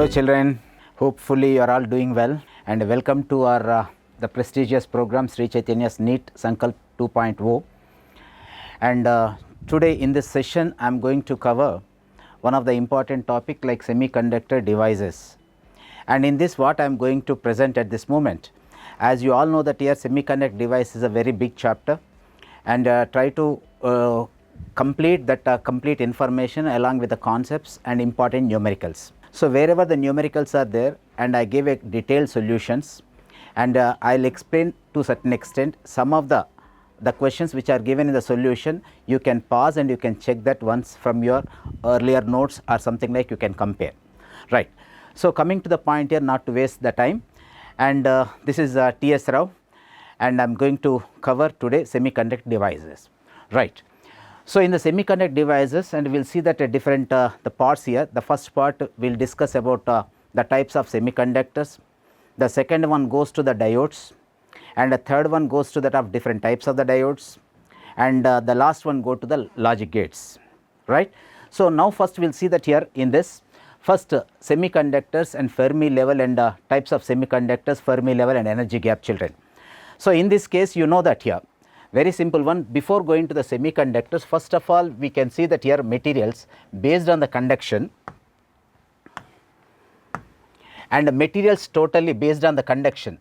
Hello children, hopefully you are all doing well and welcome to our the prestigious program Sri Chaitanya's NEET Sankalp 2.0. And today in this session I am going to cover one of the important topic like semiconductor devices. And in this what I am going to present at this moment, as you all know that here semiconductor device is a very big chapter, and try to complete that complete information along with the concepts and important numericals. So, wherever the numericals are there and I gave a detailed solutions, and I will explain to a certain extent some of the questions which are given in the solution. You can pause and you can check that once from your earlier notes or something like you can compare, right. So, coming to the point here, not to waste the time, and this is T.S. Rao, and I am going to cover today semiconductor devices, right. So, in the semiconductor devices, and we will see that different the parts here. The first part we will discuss about the types of semiconductors, the second one goes to the diodes, and the third one goes to that of different types of the diodes, and the last one go to the logic gates, right. So, now first we will see that here in this first semiconductors and Fermi level and types of semiconductors, Fermi level and energy gap, children. So, in this case you know that here very simple one. Before going to the semiconductors, first of all we can see that here materials based on the conduction, and materials totally based on the conduction,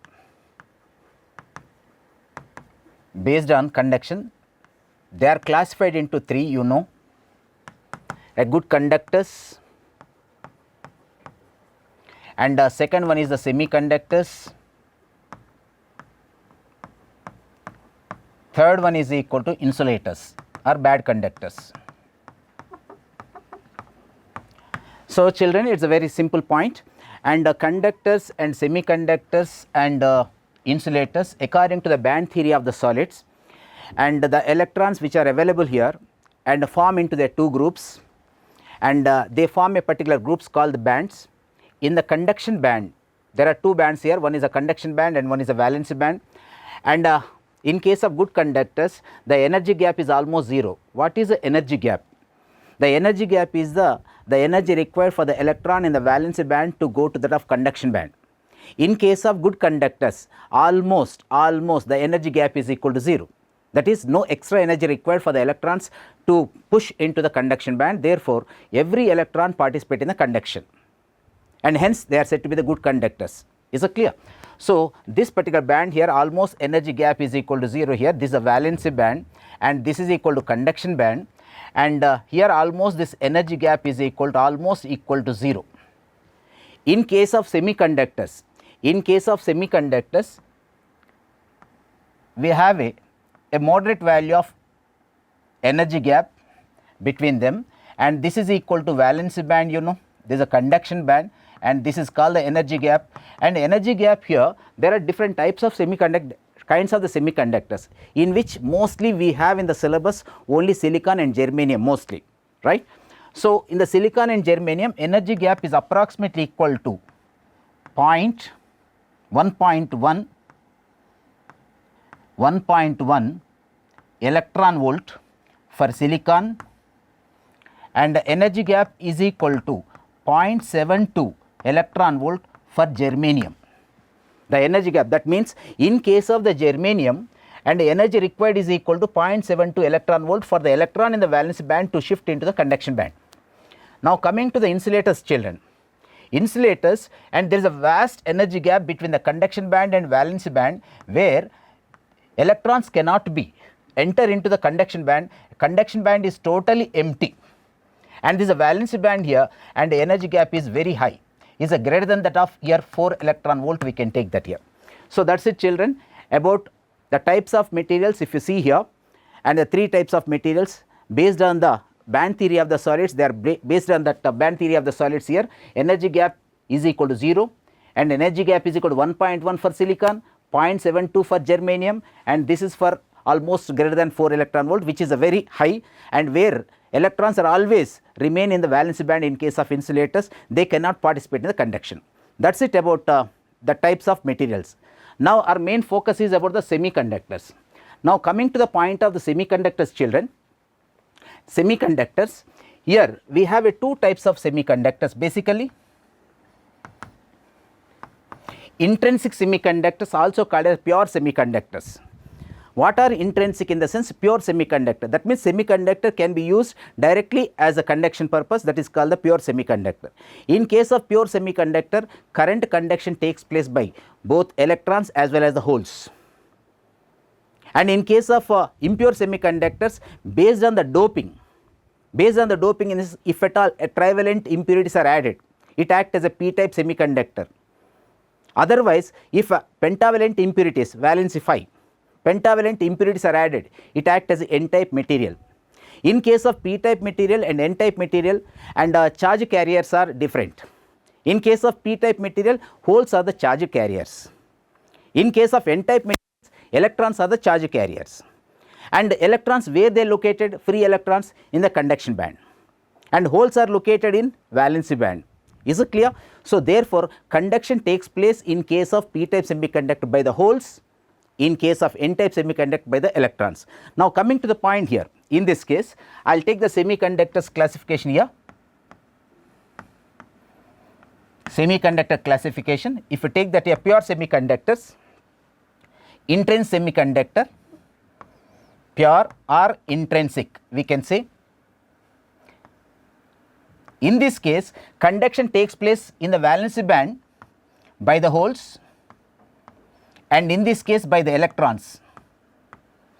based on conduction, they are classified into three, you know, a good conductors, and second one is the semiconductors, third one is equal to insulators or bad conductors. So, children, it is a very simple point, and conductors and semiconductors and insulators according to the band theory of the solids, and the electrons which are available here and form into the two groups, and they form a particular groups called the bands. In the conduction band there are two bands here, one is a conduction band and one is a valency band, and in case of good conductors the energy gap is almost zero. What is the energy gap? The energy gap is the energy required for the electron in the valency band to go to that of conduction band. In case of good conductors almost the energy gap is equal to 0. That is, no extra energy required for the electrons to push into the conduction band. Therefore, every electron participate in the conduction, and hence they are said to be the good conductors. Is it clear? So, this particular band here almost energy gap is equal to 0 here. This is a valency band and this is equal to conduction band, and here almost this energy gap is almost equal to 0. In case of semiconductors, we have a moderate value of energy gap between them, and this is equal to valency band, you know, this is a conduction band, and this is called the energy gap. And energy gap here, there are different types of kinds of the semiconductors, in which mostly we have in the syllabus only silicon and germanium mostly, right. So, in the silicon and germanium energy gap is approximately equal to 1.1 electron volt for silicon, and the energy gap is equal to 0.72 electron volt for germanium. The energy gap, that means in case of the germanium, and the energy required is equal to 0.72 electron volt for the electron in the valence band to shift into the conduction band. Now, coming to the insulators, children, insulators, and there is a vast energy gap between the conduction band and valence band, where electrons cannot be enter into the conduction band. Conduction band is totally empty, and this is a valency band here, and the energy gap is very high, is a greater than that of here 4 electron volt, we can take that here. So, that is it, children, about the types of materials. If you see here, and the three types of materials based on the band theory of the solids, they are based on that band theory of the solids here. Energy gap is equal to 0, and energy gap is equal to 1.1 for silicon, 0.72 for germanium, and this is for almost greater than 4 electron volt, which is a very high, and where electrons are always remain in the valency band. In case of insulators, they cannot participate in the conduction. That is it about the types of materials. Now, our main focus is about the semiconductors. Now, coming to the point of the semiconductors, children, semiconductors, here we have two types of semiconductors basically. intrinsic semiconductors, also called as pure semiconductors. What are intrinsic? In the sense pure semiconductor, that means semiconductor can be used directly as a conduction purpose, that is called the pure semiconductor. In case of pure semiconductor, current conduction takes place by both electrons as well as the holes. And in case of impure semiconductors, based on the doping in this, if at all a trivalent impurities are added, it acts as a p-type semiconductor. Otherwise, if pentavalent impurities, valency 5, pentavalent impurities are added, it acts as n-type material. In case of p-type material and n-type material, and charge carriers are different. In case of p-type material, holes are the charge carriers. In case of n-type materials, electrons are the charge carriers. And electrons, where they are located? Free electrons in the conduction band, and holes are located in valency band. Is it clear? So therefore, conduction takes place in case of p-type semiconductor by the holes, in case of n-type semiconductor by the electrons. Now coming to the point here, in this case I will take the semiconductors classification here. Semiconductor classification, if you take that a pure semiconductors, intrinsic semiconductor, pure or intrinsic, we can say. In this case, conduction takes place in the valency band by the holes, and in this case by the electrons.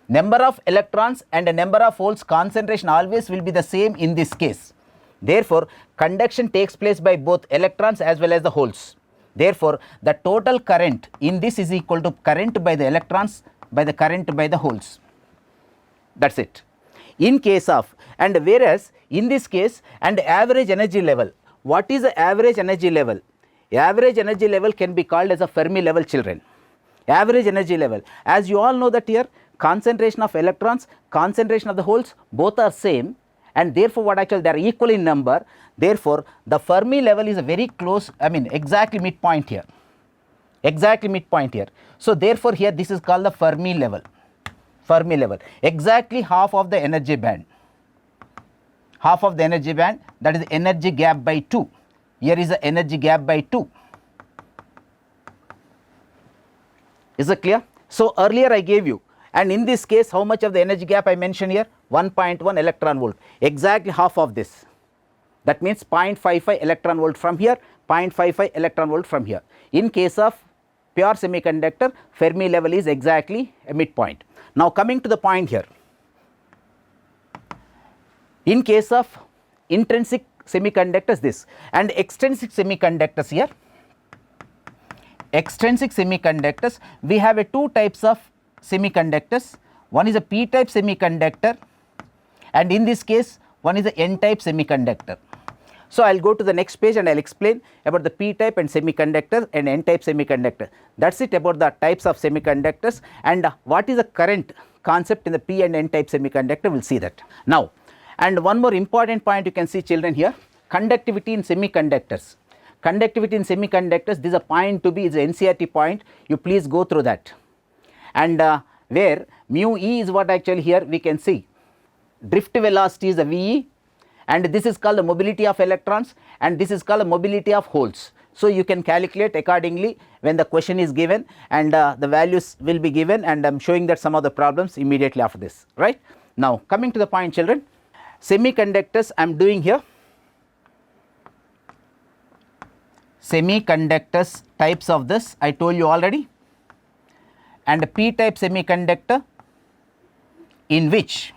Number of electrons and the number of holes concentration always will be the same in this case. Therefore, conduction takes place by both electrons as well as the holes. Therefore, the total current in this is equal to current by the electrons by the current by the holes. That is it. In case of, and whereas in this case, and average energy level, what is the average energy level? Average energy level can be called as a Fermi level, children. Average energy level, as you all know that here concentration of electrons, concentration of the holes, both are same, and therefore what actually they are equal in number. Therefore, the Fermi level is a very close, exactly midpoint here, exactly midpoint here. So therefore here this is called the Fermi level. Fermi level, exactly half of the energy band, half of the energy band, that is energy gap by 2. Here is the energy gap by 2. Is it clear? So earlier I gave you, and in this case how much of the energy gap I mentioned here? 1.1 electron volt, exactly half of this. That means 0.55 electron volt from here, 0.55 electron volt from here. In case of pure semiconductor, Fermi level is exactly a midpoint. Now coming to the point here, in case of intrinsic semiconductors this, and extrinsic semiconductors here, extrinsic semiconductors, we have two types of semiconductors. One is a p-type semiconductor, and in this case one is a n-type semiconductor. So I will go to the next page and I will explain about the p-type and semiconductor and n-type semiconductor. That is it about the types of semiconductors, and what is the current concept in the p and n-type semiconductor, we will see that. Now, and one more important point you can see, children, here, conductivity in semiconductors. Conductivity in semiconductors, this is a point to be, is an NCERT point, you please go through that. And where mu e is what actually here we can see, drift velocity is the VE, and this is called the mobility of electrons, and this is called the mobility of holes. So you can calculate accordingly when the question is given, and the values will be given, and I am showing that some of the problems immediately after this, right. Now coming to the point, children, semiconductors I am doing here, semiconductors types of this I told you already, and p-type semiconductor in which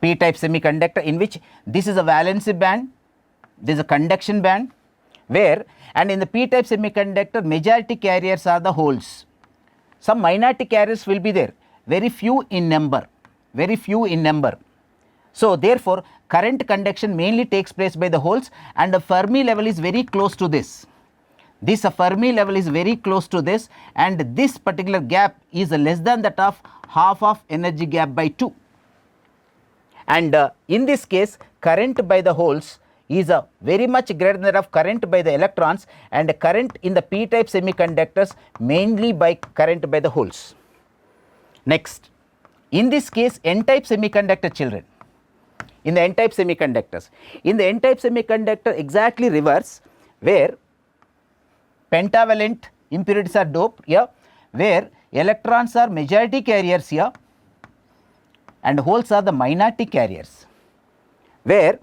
p-type semiconductor in which this is a valency band, this is a conduction band, where, and in the p-type semiconductor majority carriers are the holes. Some minority carriers will be there, very few in number, very few in number. So therefore current conduction mainly takes place by the holes, and the Fermi level is very close to this. This Fermi level is very close to this, and this particular gap is less than that of half of energy gap by 2. And in this case current by the holes is very much greater than that of current by the electrons, and current in the p-type semiconductors mainly by current by the holes. Next, in this case n-type semiconductor, children, in the n-type semiconductors, in the n-type semiconductor exactly reverse, where pentavalent impurities are doped here, where electrons are majority carriers here and holes are the minority carriers, where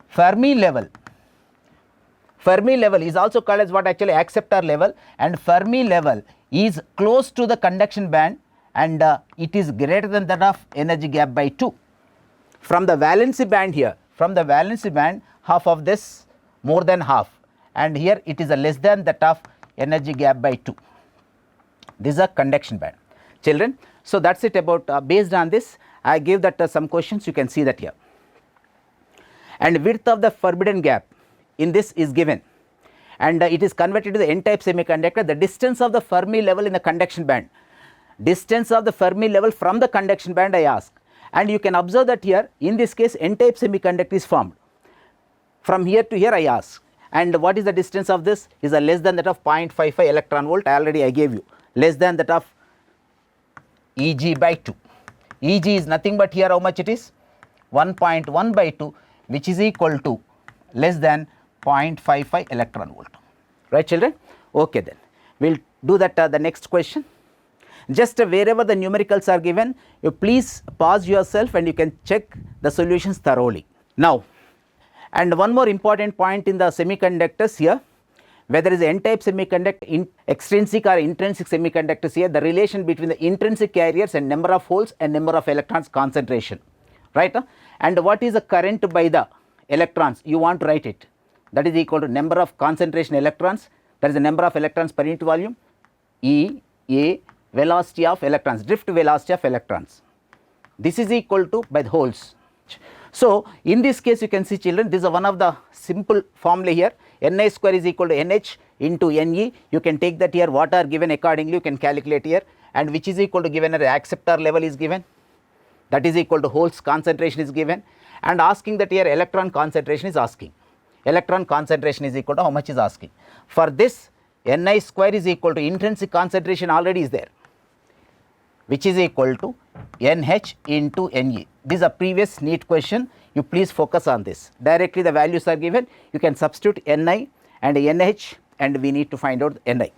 Fermi level is also called as what actually acceptor level, and Fermi level is close to the conduction band and it is greater than that of energy gap by 2. From the valency band here, from the valency band, half of this more than half, and here it is a less than that of energy gap by 2. This is a conduction band, children. So that's it about based on this I gave that some questions, you can see that here. And width of the forbidden gap in this is given, and it is converted to the n-type semiconductor. The distance of the Fermi level in the conduction band, distance of the Fermi level from the conduction band I ask, and you can observe that here in this case n-type semiconductor is formed. From here to here I ask, and what is the distance of this is a less than that of 0.55 electron volt. Already I gave you, less than that of Eg by 2. Eg is nothing but here how much it is, 1.1 by 2, which is equal to less than 0.55 electron volt, right children? Okay, then we will do that the next question. Just wherever the numericals are given, you please pause yourself and you can check the solutions thoroughly. Now, and one more important point in the semiconductors here, whether it is n-type semiconductor, extrinsic or intrinsic semiconductors here, the relation between the intrinsic carriers and number of holes and number of electrons concentration, right? And what is the current by the electrons, you want to write it, that is equal to number of concentration electrons, that is the number of electrons per unit volume, E A velocity of electrons, drift velocity of electrons, this is equal to by the holes. So in this case you can see children, this is one of the simple formula here, Ni square is equal to Nh into Ne, you can take that here, what are given accordingly you can calculate here, and which is equal to given at acceptor level is given, that is equal to holes concentration is given, and asking that here electron concentration is asking, electron concentration is equal to how much is asking. For this Ni square is equal to intrinsic concentration already is there, which is equal to Nh into Ne. This is a previous NEET question, you please focus on this. Directly the values are given, you can substitute Ni and Nh, and we need to find out Ni.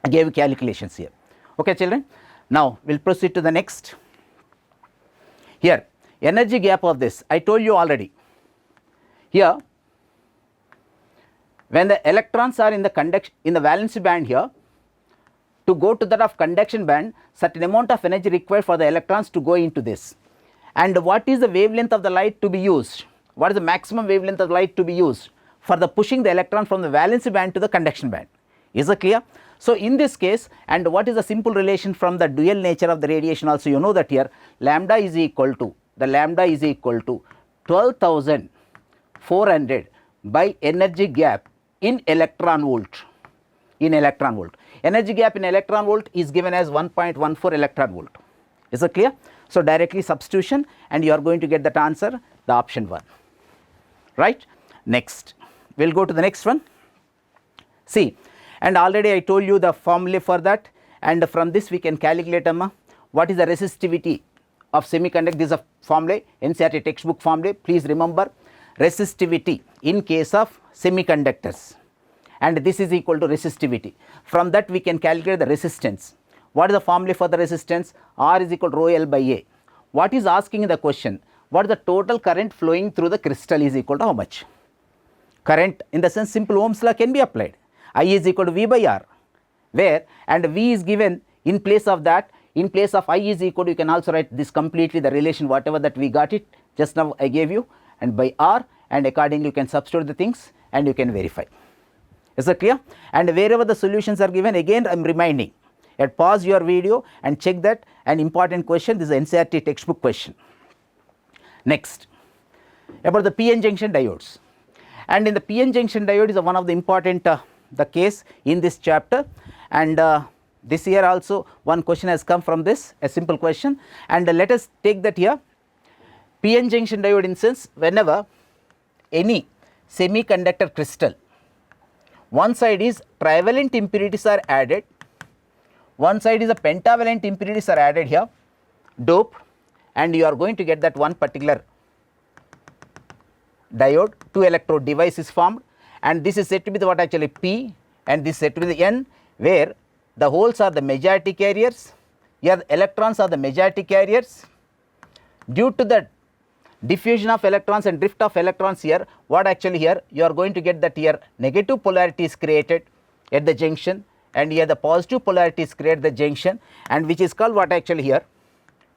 I gave you calculations here. Okay children, now we will proceed to the next. Here energy gap of this I told you already. Here when the electrons are in the valency band here, to go to that of conduction band, certain amount of energy required for the electrons to go into this. And what is the wavelength of the light to be used? What is the maximum wavelength of light to be used for the pushing the electron from the valency band to the conduction band? Is it clear? So in this case, and what is the simple relation from the dual nature of the radiation also, you know that here lambda is equal to 12,400 by energy gap in electron volt. Energy gap in electron volt is given as 1.14 electron volt. Is it clear? So directly substitution, and you are going to get that answer, the option 1, right? Next we will go to the next one. See, and already I told you the formula for that, and from this we can calculate what is the resistivity of semiconductor. This is a formula, NCERT textbook formula, please remember resistivity in case of semiconductors, and this is equal to resistivity. From that we can calculate the resistance. What is the formula for the resistance? R is equal to rho L by A. What is asking in the question? What is the total current flowing through the crystal is equal to how much? Current in the sense simple Ohm's law can be applied. I is equal to V by R, where and V is given in place of that, in place of I is equal to, you can also write this completely the relation whatever that we got it just now I gave you, and by R, and accordingly you can substitute the things and you can verify. Is that clear? And wherever the solutions are given, again I am reminding, pause your video and check that, an important question, this is NCERT textbook question. Next, about the PN junction diodes, and in the PN junction diode is one of the important the case in this chapter, and this year also one question has come from this, a simple question, and let us take that here. PN junction diode instance, whenever any semiconductor crystal, one side is trivalent impurities are added, one side is a pentavalent impurities are added here, dope, and you are going to get that one particular diode, 2 electrode device is formed, and this is said to be the what actually P, and this is said to be the N, where the holes are the majority carriers, here the electrons are the majority carriers. Due to the diffusion of electrons and drift of electrons here, what actually here you are going to get that here negative polarity is created at the junction, and here the positive polarity is created at the junction, and which is called what actually here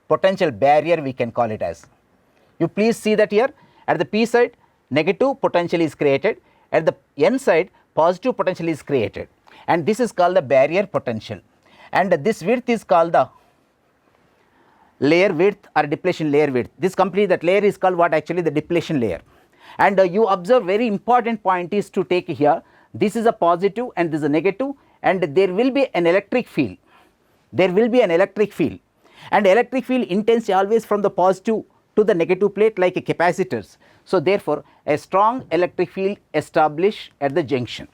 potential barrier we can call it as. You please see that here at the P side negative potential is created, at the N side positive potential is created, and this is called the barrier potential, and this width is called the layer width or depletion layer width. This complete that layer is called what actually the depletion layer. And you observe very important point is to take here, this is a positive and this is a negative, and there will be an electric field, there will be an electric field, and electric field intensity always from the positive to the negative plate like a capacitors. So therefore a strong electric field established at the junction.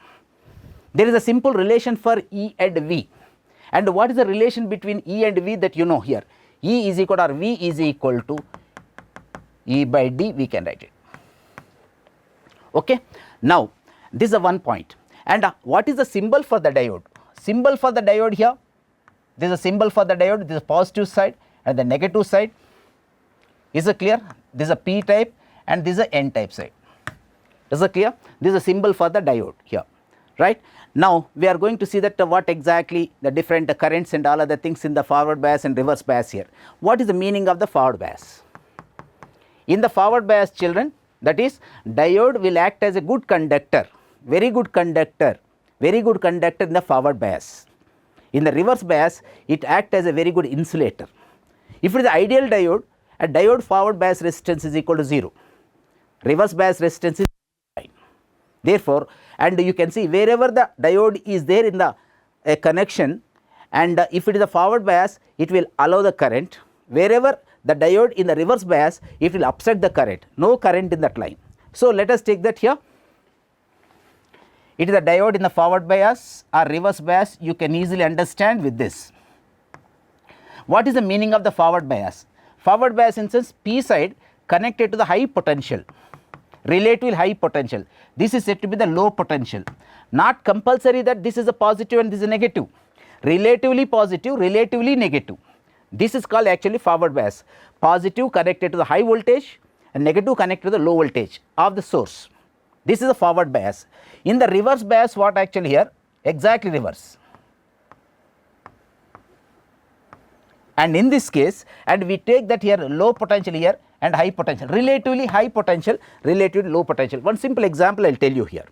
There is a simple relation for E and V, and what is the relation between E and V that you know here? E is equal to, or V is equal to E by D, we can write it. Okay. Now this is a one point, and what is the symbol for the diode? Symbol for the diode here, this is a symbol for the diode, this is positive side and the negative side. Is it clear? This is a P type and this is a N type side. Is it clear? This is a symbol for the diode here, right? Now we are going to see that what exactly the different currents and all other things in the forward bias and reverse bias here. What is the meaning of the forward bias? In the forward bias, children, that is diode will act as a good conductor, very good conductor in the forward bias. In the reverse bias, it acts as a very good insulator. If it is the ideal diode, a diode forward bias resistance is equal to 0, reverse bias resistance is 9. Therefore, and you can see wherever the diode is there in the connection, and if it is a forward bias, it will allow the current. Wherever the diode in the reverse bias, it will upset the current, no current in that line. So let us take that here. It is a diode in the forward bias or reverse bias, you can easily understand with this. What is the meaning of the forward bias? Forward bias in sense P side connected to the high potential, relatively high potential. This is said to be the low potential. Not compulsory that this is a positive and this is a negative. Relatively positive, relatively negative. This is called actually forward bias. Positive connected to the high voltage and negative connected to the low voltage of the source. This is a forward bias. In the reverse bias, what actually here? Exactly reverse. And in this case, and we take that here low potential here and high potential, relatively high potential, relatively low potential. One simple example I will tell you here.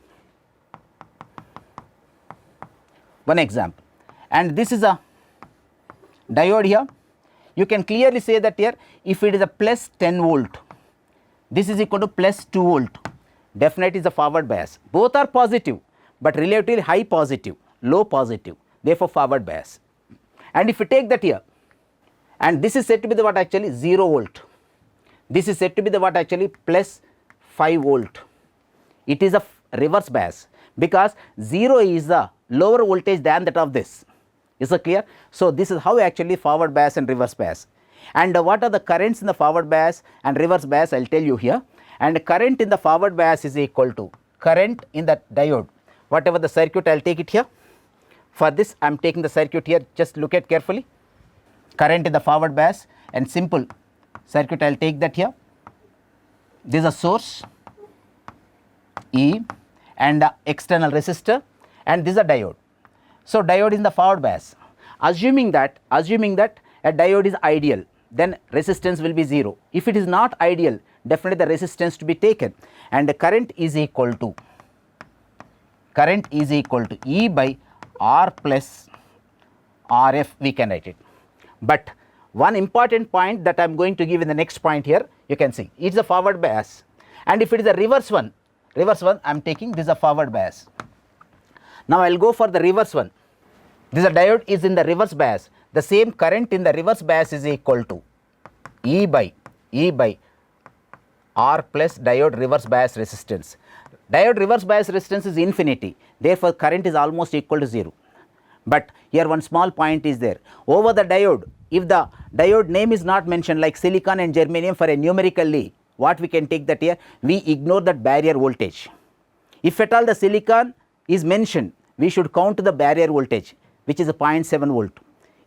One example, and this is a diode here. You can clearly say that here if it is a plus 10 volt, this is equal to plus 2 volt, definitely is a forward bias. Both are positive, but relatively high positive, low positive, therefore forward bias. And if you take that here, and this is said to be the what actually 0 volt, this is said to be the what actually plus 5 volt. It is a reverse bias because 0 is the lower voltage than that of this. Is it clear? So this is how actually forward bias and reverse bias. And what are the currents in the forward bias and reverse bias, I will tell you here. And current in the forward bias is equal to current in the diode, whatever the circuit, I will take it here. For this I am taking the circuit here, just look at carefully. Current in the forward bias and simple circuit, I will take that here. This is a source E and the external resistor, and this is a diode. So diode is in the forward bias. Assuming that a diode is ideal, then resistance will be 0. If it is not ideal, definitely the resistance to be taken, and the current is equal to E by R plus RF, we can write it. But one important point that I am going to give in the next point here, you can see it is a forward bias, and if it is a reverse one I am taking this is a forward bias. Now I will go for the reverse one. This diode is in the reverse bias. The same current in the reverse bias is equal to E by R plus diode reverse bias resistance. Diode reverse bias resistance is infinity, therefore current is almost equal to 0. But here one small point is there. Over the diode, if the diode name is not mentioned like silicon and germanium for a numerically, what we can take that here, we ignore that barrier voltage. If at all the silicon is mentioned, we should count the barrier voltage, which is a 0.7 volt.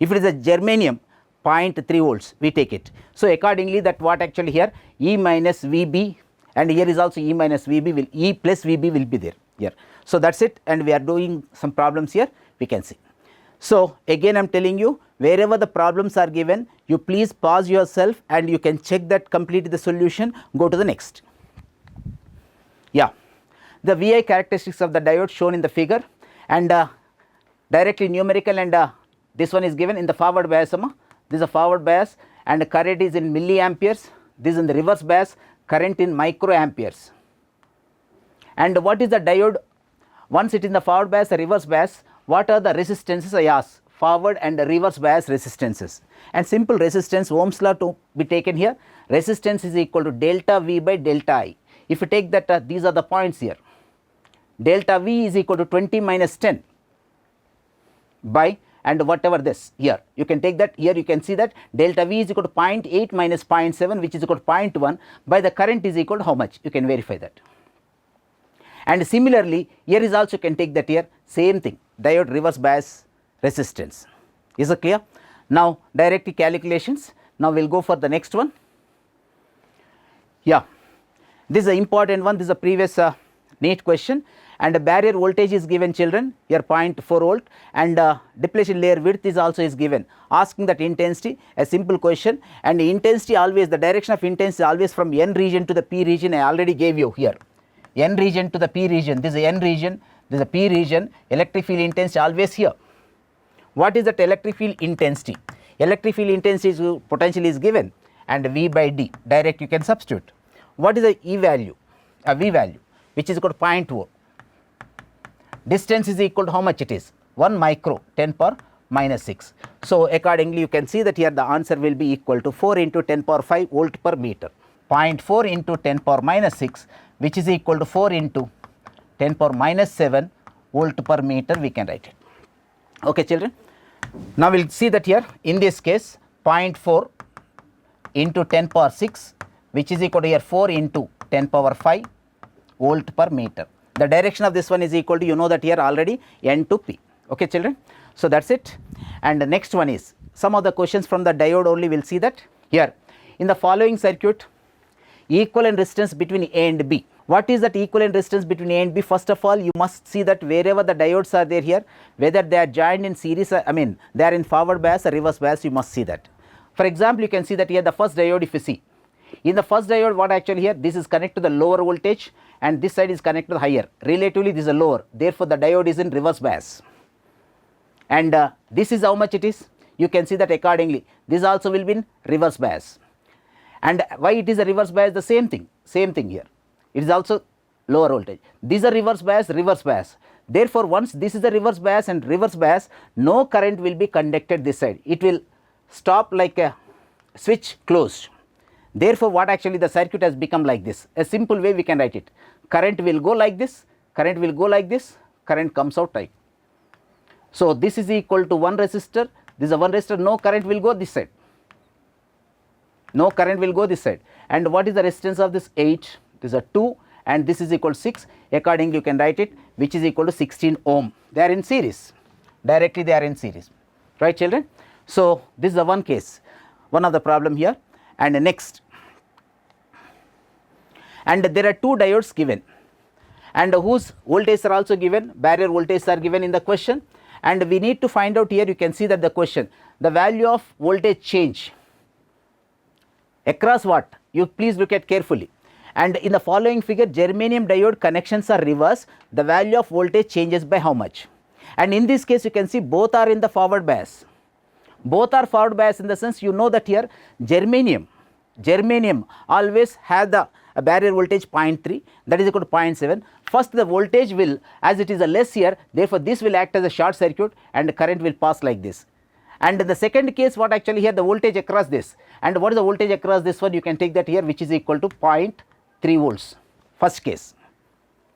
If it is a germanium, 0.3 volts, we take it. So accordingly, that what actually here E minus VB, and here is also E minus VB, will E plus VB will be there here. So that's it, and we are doing some problems here, we can see. So again I am telling you, wherever the problems are given, you please pause yourself and you can check that, complete the solution, go to the next. Yeah, the VI characteristics of the diode shown in the figure, and directly numerical, and this one is given in the forward bias. This is a forward bias and current is in milliamperes. This is in the reverse bias, current in microamperes. And what is the diode? Once it is in the forward bias or reverse bias, what are the resistances? I ask forward and reverse bias resistances. And simple resistance, Ohm's law to be taken here. Resistance is equal to delta V by delta I. If you take that, these are the points here. Delta V is equal to 20 minus 10 by, and whatever this here, you can take that, here you can see that delta V is equal to 0.8 minus 0.7, which is equal to 0.1 by the current is equal to how much, you can verify that. And similarly, here is also you can take that here, same thing, diode reverse bias resistance. Is it clear? Now directly calculations. Now we will go for the next one. Yeah, this is an important one, this is a previous NEET question, and the barrier voltage is given, children, here 0.4 volt, and depletion layer width is also is given, asking that intensity, a simple question, and the intensity always, the direction of intensity always from N region to the P region, I already gave you here, N region to the P region, this is N region, this is a P region, electric field intensity always here. What is that electric field intensity? Electric field intensity is, potential is given, and V by D, direct you can substitute. What is the E value, V value, which is equal to 0.4. Distance is equal to how much it is? 1 micro, 10 power minus 6. So accordingly you can see that here the answer will be equal to 4 into 10 power 5 volt per meter. 0.4 into 10 power minus 6, which is equal to 4 into 10 power minus 7 volt per meter, we can write it. Okay, children. Now we will see that here in this case 0.4 into 10 power 6, which is equal to here 4 into 10 power 5 volt per meter. The direction of this one is equal to, you know that here already, N to P. Okay, children. So that's it. And the next one is some of the questions from the diode only, will see that here in the following circuit, equivalent resistance between A and B. What is that equivalent resistance between A and B? First of all, you must see that wherever the diodes are there here, whether they are joined in series, I mean they are in forward bias or reverse bias, you must see that. For example, you can see that here the first diode, if you see, in the first diode, what actually here, this is connected to the lower voltage and this side is connected to the higher. Relatively this is a lower, therefore the diode is in reverse bias. And this is how much it is, you can see that accordingly, this also will be in reverse bias. And why it is a reverse bias? The same thing here, it is also lower voltage. These are reverse bias. Therefore once this is a reverse bias and reverse bias, no current will be conducted this side, it will stop like a switch closed. Therefore what actually the circuit has become like this. A simple way we can write it, current will go like this, current will go like this, current comes out like. So this is equal to 1 resistor, this is a 1 resistor, no current will go this side, no current will go this side. And what is the resistance of this? 8, this is a 2, and this is equal to 6, accordingly you can write it, which is equal to 16 ohm. They are in series, directly they are in series, right, children? So this is the one case, one of the problem here. And next, and there are 2 diodes given, and whose voltages are also given, barrier voltages are given in the question, and we need to find out here, you can see that the question, the value of voltage change across what, you please look at carefully. And in the following figure, germanium diode connections are reverse, the value of voltage changes by how much? And in this case you can see both are in the forward bias, both are forward bias, in the sense you know that here germanium always has the barrier voltage 0.3, that is equal to 0.7. First the voltage will, as it is a less here, therefore this will act as a short circuit and the current will pass like this. And in the second case, what actually here, the voltage across this, and what is the voltage across this one, you can take that here, which is equal to 0.3 volts, first case,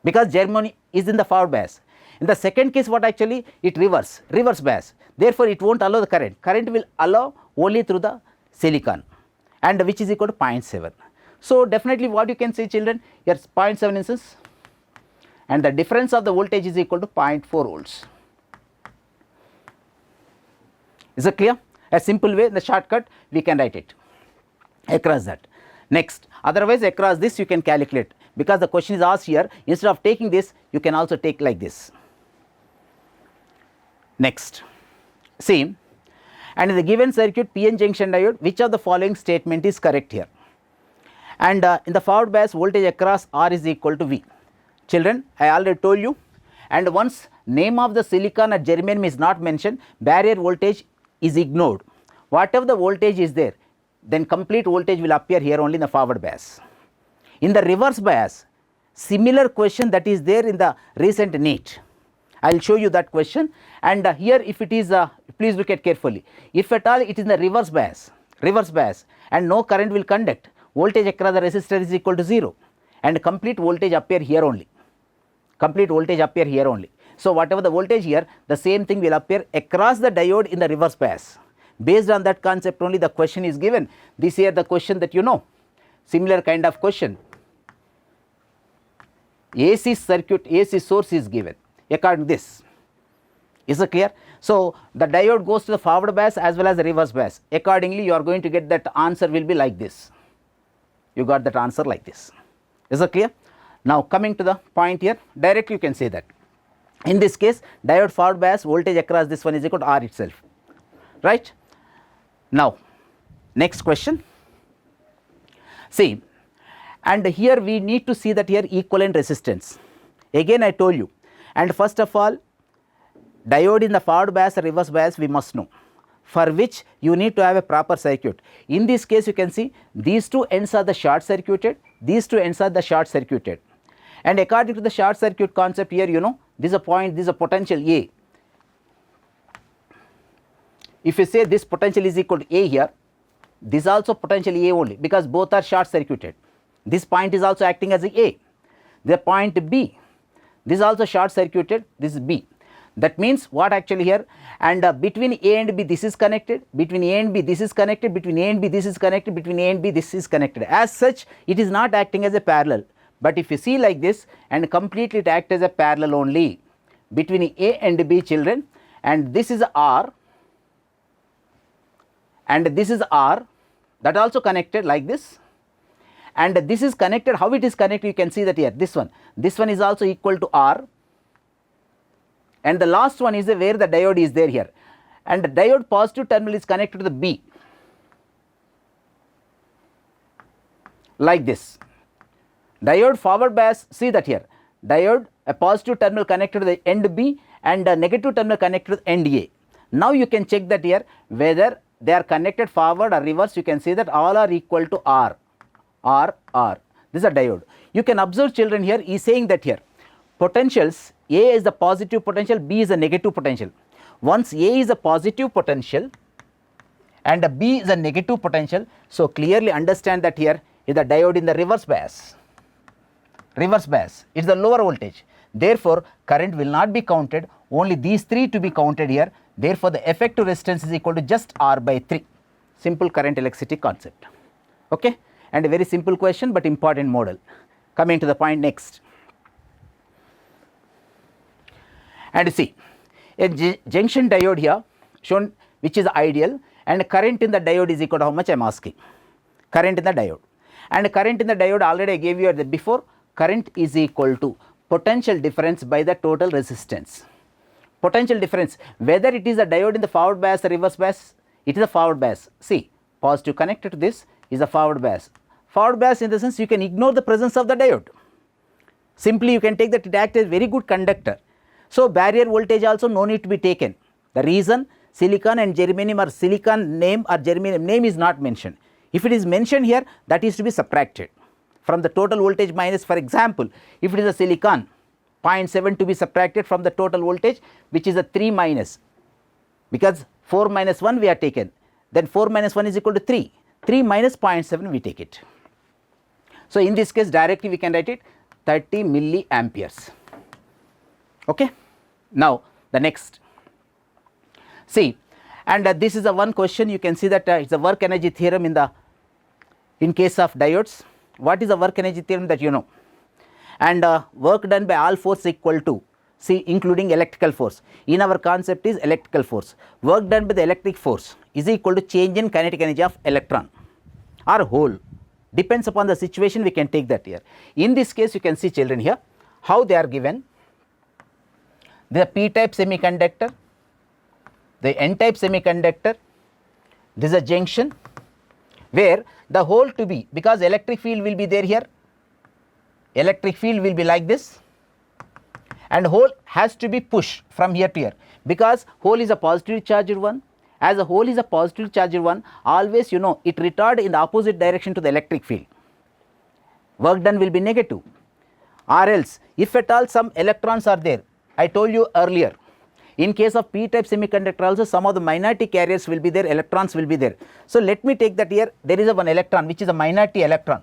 because germanium is in the forward bias. In the second case, what actually, it reverse bias, therefore it won't allow the current will allow only through the silicon, and which is equal to 0.7. So definitely what you can say, children, here 0.7 instance, and the difference of the voltage is equal to 0.4 volts. Is it clear? A simple way, the shortcut we can write it across that. Next, otherwise across this you can calculate, because the question is asked here, instead of taking this you can also take like this. Next, see, and in the given circuit PN junction diode, which of the following statement is correct here? And in the forward bias voltage across R is equal to V. Children, I already told you, and once name of the silicon or germanium is not mentioned, barrier voltage is ignored. Whatever the voltage is there, then complete voltage will appear here only in the forward bias. In the reverse bias, similar question that is there in the recent NEET, I will show you that question, and here if it is, please look at carefully, if at all it is in the reverse bias and no current will conduct, voltage across the resistor is equal to 0 and complete voltage appear here only, So, whatever the voltage here, the same thing will appear across the diode in the reverse bias. Based on that concept only the question is given. This here the question that you know, similar kind of question. AC circuit, AC source is given according to this. Is it clear? So, the diode goes to the forward bias as well as the reverse bias. Accordingly, you are going to get that answer will be like this. You got that answer like this. Is it clear? Now, coming to the point here, directly you can say that. In this case, diode forward bias voltage across this one is equal to R itself, right? Now, next question. See, and here we need to see that here equivalent resistance. Again I told you, and first of all, diode in the forward bias or reverse bias we must know, for which you need to have a proper circuit. In this case you can see these two ends are the short circuited, these two ends are the short circuited, and according to the short circuit concept here, you know, this is a point, this is a potential A. If you say this potential is equal to A here, this is also potential A only, because both are short circuited. This point is also acting as a. The point B, this is also short circuited, this is B. That means what actually here, and between A and B this is connected, between A and B this is connected, between A and B this is connected, between A and B this is connected. As such, it is not acting as a parallel, but if you see like this and completely it acts as a parallel only between A and B, children, and this is R and this is R, that also connected like this, and this is connected. How it is connected, you can see that here, this one is also equal to R, and the last one is where the diode is there here, and the diode positive terminal is connected to the B like this. Diode forward bias, see that here, diode a positive terminal connected to the end B and a negative terminal connected to the end A. Now you can check that here whether they are connected forward or reverse. You can see that all are equal to R. This is a diode. You can observe, children, here he is saying that here potentials, A is the positive potential, B is a negative potential. Once A is a positive potential and B is a negative potential, so clearly understand that here is the diode in the reverse bias. It is the lower voltage. Therefore, current will not be counted, only these three to be counted here. Therefore, the effective resistance is equal to just R by 3. Simple current electricity concept. Okay, and a very simple question but important model. Coming to the point next. And see, a junction diode here shown which is ideal, and current in the diode is equal to how much I am asking. Current in the diode, and current in the diode already I gave you at the before. Current is equal to potential difference by the total resistance. Potential difference, whether it is a diode in the forward bias or reverse bias, it is a forward bias. See, positive connected to this is a forward bias. Forward bias in the sense you can ignore the presence of the diode. Simply you can take that it acts as very good conductor. So, barrier voltage also no need to be taken. The reason silicon and germanium, or silicon name or germanium name is not mentioned. If it is mentioned here, that is to be subtracted from the total voltage minus. For example, if it is a silicon, 0.7 to be subtracted from the total voltage, which is a 3 minus, because 4 minus 1 we are taken, then 4 minus 1 is equal to 3, 3 minus 0.7 we take it. So, in this case directly we can write it 30 milliamperes. Okay. Now, the next, see, and this is a one question. You can see that it is a work energy theorem in case of diodes. What is the work energy theorem that you know? and work done by all force equal to C including electrical force. In our concept is electrical force. Work done by the electric force is equal to change in kinetic energy of electron or hole. Depends upon the situation, we can take that here. In this case, you can see children here how they are given. The p-type semiconductor, the n-type semiconductor, this is a junction where the hole to be, because electric field will be there here, electric field will be like this, and hole has to be pushed from here to here, because hole is a positively charged one. As a hole is a positively charged one, always you know it retard in the opposite direction to the electric field. Work done will be negative, or else if at all some electrons are there, I told you earlier, in case of p-type semiconductor also some of the minority carriers will be there, electrons will be there. So let me take that here, there is a one electron which is a minority electron,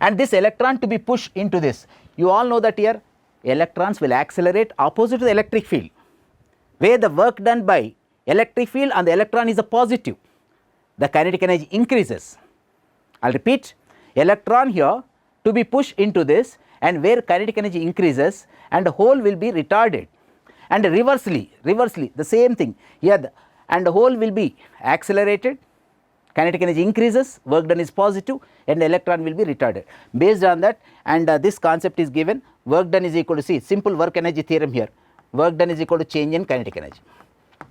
and this electron to be pushed into this. You all know that here electrons will accelerate opposite to the electric field, where the work done by electric field and the electron is a positive, the kinetic energy increases. I will repeat, electron here to be pushed into this, and where kinetic energy increases and the hole will be retarded, and reversely the same thing here, and the hole will be accelerated, kinetic energy increases, work done is positive, and the electron will be retarded. Based on that, and this concept is given, work done is equal to, see, simple work energy theorem here, work done is equal to change in kinetic energy.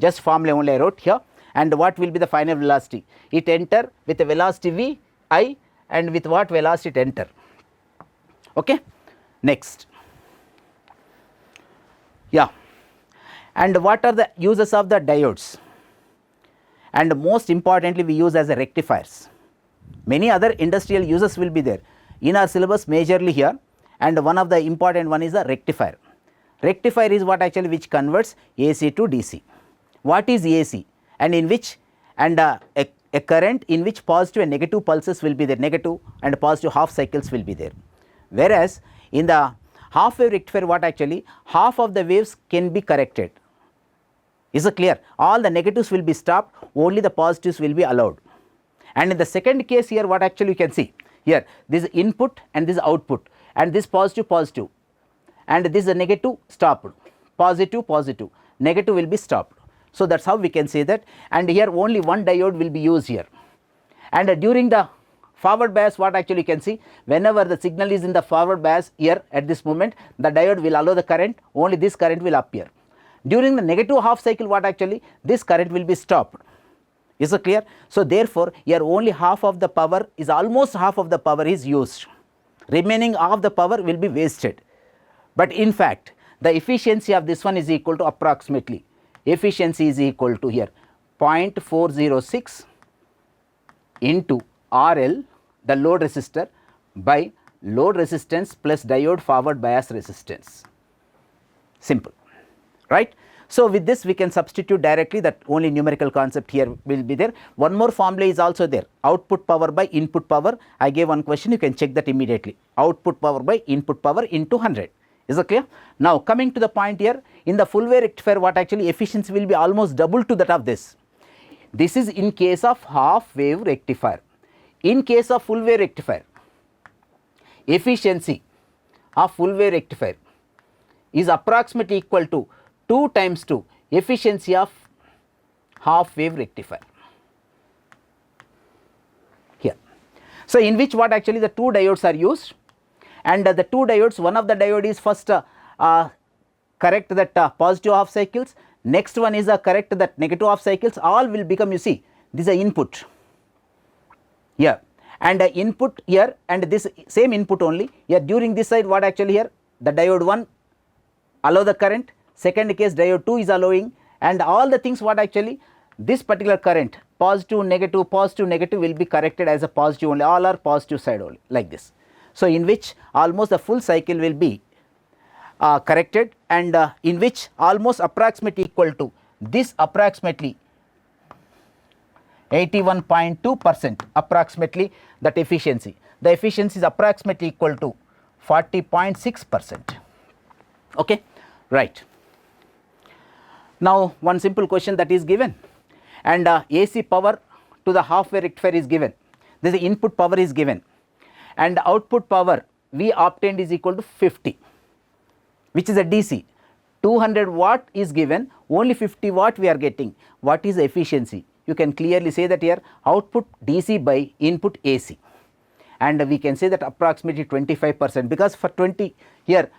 Just formula only I wrote here. And what will be the final velocity? It enter with a velocity V-I, and with what velocity it enter. Okay. Next. Yeah. And what are the uses of the diodes? And most importantly, we use as a rectifiers. Many other industrial uses will be there in our syllabus majorly here, and one of the important one is a rectifier. Rectifier is what actually which converts AC to DC. What is AC? And in which, and a current in which positive and negative pulses will be there, negative and positive half cycles will be there. Whereas in the half wave rectifier, what actually half of the waves can be corrected. Is it clear? All the negatives will be stopped, only the positives will be allowed. And in the second case here, what actually you can see here, this is input and this is output, and this positive, and this is a negative stopped, positive, negative will be stopped. So that is how we can say that, and here only one diode will be used here. And during the forward bias, what actually you can see, whenever the signal is in the forward bias here at this moment, the diode will allow the current, only this current will appear. During the negative half cycle, what actually this current will be stopped. Is it clear? So therefore here only half of the power is, almost half of the power is used, remaining half the power will be wasted. But in fact the efficiency of this one is equal to approximately, efficiency is equal to here 0.406 into RL, the load resistor, by load resistance plus diode forward bias resistance. Simple, right? So with this we can substitute directly, that only numerical concept here will be there. One more formula is also there, output power by input power. I gave one question, you can check that immediately, output power by input power into 100. Is it clear? Now coming to the point here, in the full wave rectifier, what actually efficiency will be almost double to that of this. This is in case of half wave rectifier. In case of full wave rectifier, efficiency of full wave rectifier is approximately equal to 2 times 2 efficiency of half wave rectifier here. So in which what actually the two diodes are used, and the two diodes, one of the diode is first correct that positive half cycles, next one is correct that negative half cycles, all will become, you see, this is a input here, and input here, and this same input only here. During this side, what actually here, the diode 1 allow the current, second case diode 2 is allowing, and all the things what actually this particular current, positive negative will be corrected as a positive only, all are positive side only, like this. So in which almost the full cycle will be corrected, and in which almost approximately equal to this, approximately 81.2% approximately that efficiency. The efficiency is approximately equal to 40.6%. Okay, right. Now one simple question that is given, and AC power to the half wave rectifier is given, this is input power is given, and output power we obtained is equal to 50, which is a DC. 200 watt is given, only 50 watt we are getting. What is the efficiency? You can clearly say that here output DC by input AC, and we can say that approximately 25%, because for 20 here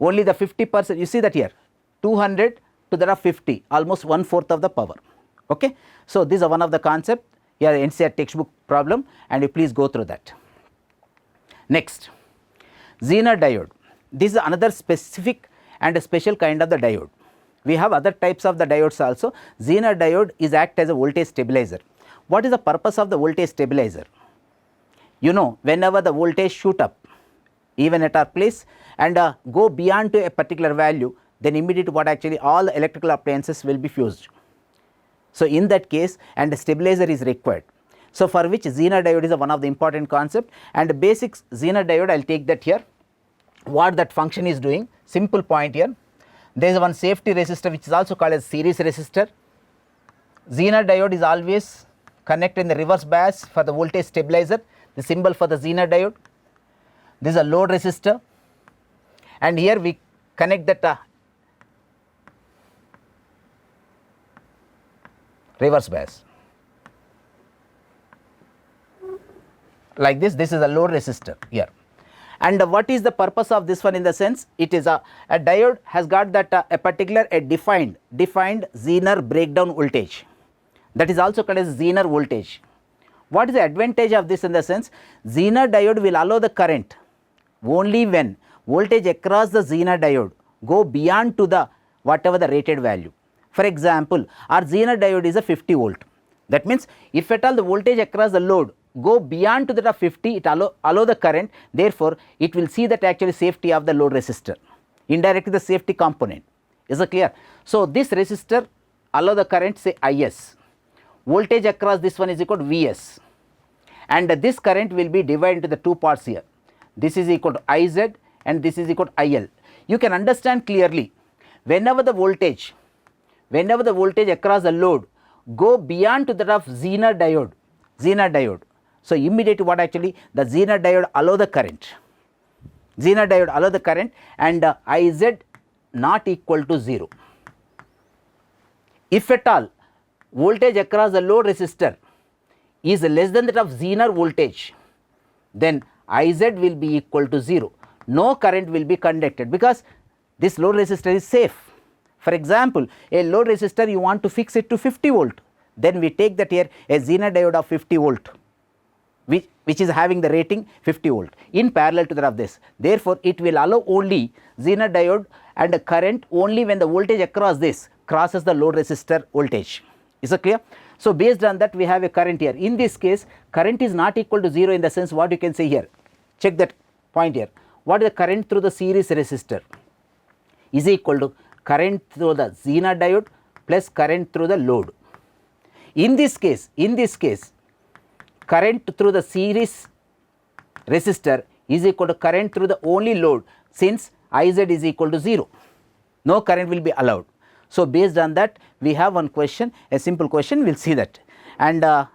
only the 50%, you see that here 200 to the 50, almost 1/4 of the power. Okay. So, this is one of the concept here, NCERT textbook problem, and you please go through that. Next, Zener diode. This is another specific and a special kind of the diode. We have other types of the diodes also. Zener diode is act as a voltage stabilizer. What is the purpose of the voltage stabilizer? You know, whenever the voltage shoot up, even at our place, and go beyond to a particular value, then immediately what actually all the electrical appliances will be fused. So, in that case, and a stabilizer is required. So, for which Zener diode is one of the important concept, and the basic Zener diode I will take that here. What that function is doing, simple point here, there is one safety resistor which is also called as series resistor. Zener diode is always connected in the reverse bias for the voltage stabilizer, the symbol for the Zener diode. This is a load resistor, and here we connect that reverse bias like this. This is a load resistor here. And what is the purpose of this one? In the sense, it is a diode has got that a particular defined Zener breakdown voltage, that is also called as Zener voltage. What is the advantage of this? In the sense, Zener diode will allow the current only when voltage across the Zener diode go beyond to the whatever the rated value. For example, our Zener diode is a 50 volt. That means, if at all the voltage across the load go beyond to that 50, it allow the current, therefore, it will see that actually safety of the load resistor, indirectly the safety component. Is it clear? So, this resistor allow the current, say IS, voltage across this one is equal to Vs, and this current will be divided into the two parts here. This is equal to Iz and this is equal to IL. You can understand clearly, whenever the voltage across the load go beyond to that of Zener diode. So, immediately what actually the Zener diode allow the current, and Iz not equal to 0. If at all voltage across the load resistor is less than that of Zener voltage, then Iz will be equal to 0. No current will be conducted, because this load resistor is safe. For example, a load resistor you want to fix it to 50 volt, then we take that here a Zener diode of 50 volt, which is having the rating 50 volt in parallel to that of this. Therefore, it will allow only Zener diode and the current only when the voltage across this crosses the load resistor voltage. Is it clear? So, based on that we have a current here. In this case, current is not equal to 0, in the sense what you can say here. Check that point here. What is the current through the series resistor? Is equal to current through the Zener diode plus current through the load. In this case, current through the series resistor is equal to current through the only load, since Iz is equal to 0. No current will be allowed. So, based on that we have one question, a simple question, we will see that, and I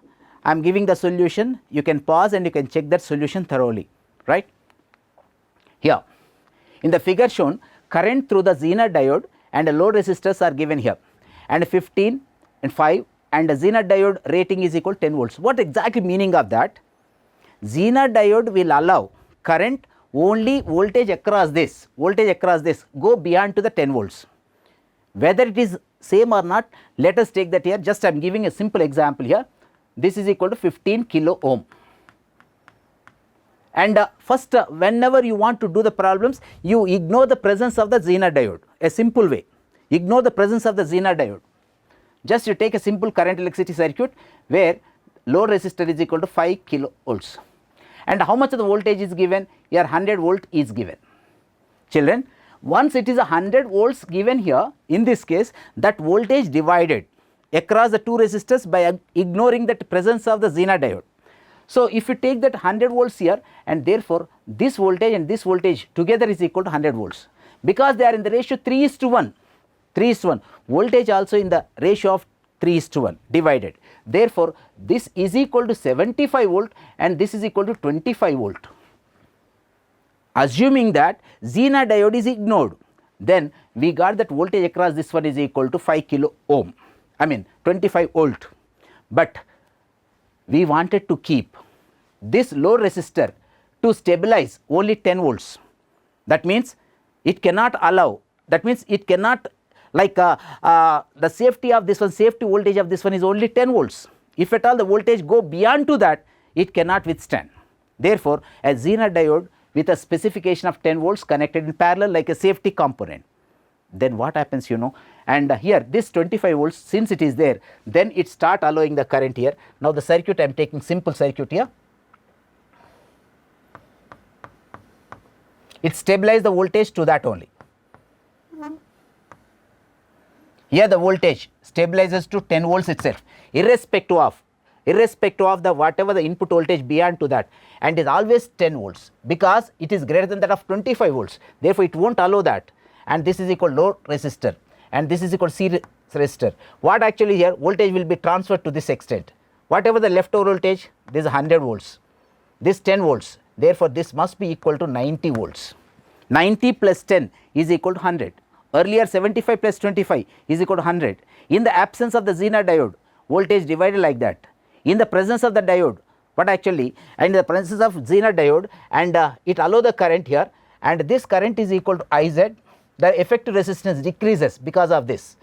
am giving the solution. You can pause and you can check that solution thoroughly, right. Here in the figure shown, current through the Zener diode and the load resistors are given here, and 15 and 5, and the Zener diode rating is equal to 10 volts. What exactly meaning of that? Zener diode will allow current only voltage across this go beyond to the 10 volts. Whether it is same or not, let us take that here. Just I am giving a simple example here. This is equal to 15 kilo ohm. And first, whenever you want to do the problems, you ignore the presence of the Zener diode. A simple way, ignore the presence of the Zener diode. Just you take a simple current electricity circuit where load resistor is equal to 5 kilo volts. And how much of the voltage is given? Here 100 volt is given. Children, once it is 100 volts given here, in this case, that voltage divided across the two resistors by ignoring that presence of the Zener diode. So, if you take that 100 volts here, and therefore, this voltage and this voltage together is equal to 100 volts, because they are in the ratio 3:1, voltage also in the ratio of 3:1 divided. Therefore, this is equal to 75 volt and this is equal to 25 volt. Assuming that Zener diode is ignored, then we got that voltage across this one is equal to 5 kilo ohm, I mean 25 volt, but we wanted to keep this load resistor to stabilize only 10 volts. That means it cannot allow, that means it cannot, like the safety of this one, safety voltage of this one is only 10 volts. If at all the voltage go beyond to that, it cannot withstand. Therefore, a Zener diode with a specification of 10 volts connected in parallel like a safety component. Then what happens, you know, and here this 25 volts, since it is there, then it start allowing the current here. Now the circuit, I am taking simple circuit here. It stabilizes the voltage to that only. Here the voltage stabilizes to 10 volts itself, irrespective of the whatever the input voltage beyond to that, and is always 10 volts because it is greater than that of 25 volts. Therefore, it won't allow that, and this is equal load resistor and this is equal series resistor. What actually here voltage will be transferred to this extent. Whatever the leftover voltage, this is 100 volts, this 10 volts. Therefore, this must be equal to 90 volts. 90 plus 10 is equal to 100. Earlier 75 plus 25 is equal to 100. In the absence of the Zener diode, voltage divided like that. In the presence of the diode, what actually, and in the presence of Zener diode, and it allow the current here, and this current is equal to Iz. The effective resistance decreases because of this,